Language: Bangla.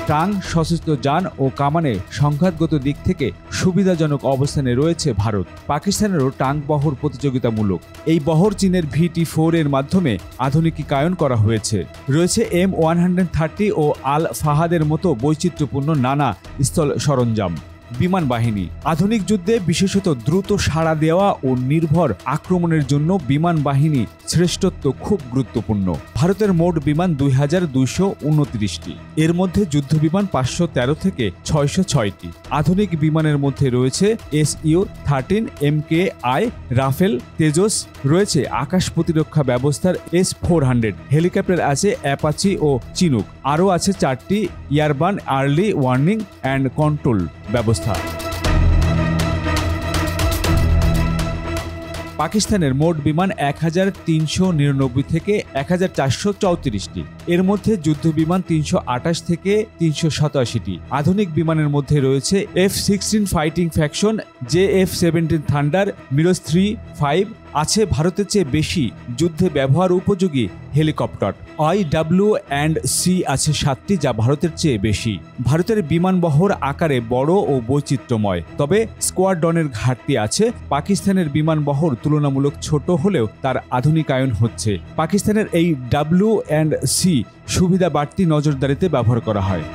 ট্যাঙ্ক, সশস্ত্র যান ও কামানে সংঘাতগত দিক থেকে সুবিধাজনক অবস্থানে রয়েছে ভারত। পাকিস্তানেরও ট্যাঙ্ক বহর প্রতিযোগিতামূলক। এই বহর চীনের VT-4 এর মাধ্যমে আধুনিকীকরণ করা হয়েছে। রয়েছে M130 ও আল ফাহাদের মতো বৈচিত্র্যপূর্ণ নানা স্থল সরঞ্জাম। বিমান বাহিনী আধুনিক যুদ্ধে বিশেষত দ্রুত সাড়া দেওয়া ও নির্ভর আক্রমণের জন্য বিমান বাহিনী শ্রেষ্ঠত্ব খুব গুরুত্বপূর্ণ। ভারতের মোট বিমান 2229টি, এর মধ্যে যুদ্ধবিমান 513 থেকে 606টি। আধুনিক বিমানের মধ্যে রয়েছে Su-13 MKI রাফেল, তেজস, রয়েছে আকাশ প্রতিরক্ষা ব্যবস্থার S-400, হেলিকপ্টার আছে অ্যাপাচি ও চিনুক, আরও আছে 4টি এয়ারবার্ন আর্লি ওয়ার্নিং অ্যান্ড কন্ট্রোল ব্যবস্থা। পাকিস্তানের মোট বিমান 1399 থেকে 1434টি, এর মধ্যে যুদ্ধবিমান 328 থেকে 387টি। আধুনিক বিমানের মধ্যে রয়েছে F-16 fighting faction, JF-17 thunder, Miraj 3-5, আছে ভারতের চেয়ে বেশি যুদ্ধে ব্যবহার উপযোগী হেলিকপ্টার। IW&C আছে 7টি, যা ভারতের চেয়ে বেশি। ভারতের বিমান বহর আকারে বড় ও বৈচিত্র্যময়, তবে স্কোয়াড্রনের ঘাটতি আছে। পাকিস্তানের বিমান বহর তুলনামূলক ছোট হলেও তার আধুনিকায়ন হচ্ছে। পাকিস্তানের এই W&C সুবিধা বাড়তি নজরদারিতে ব্যবহার করা হয়।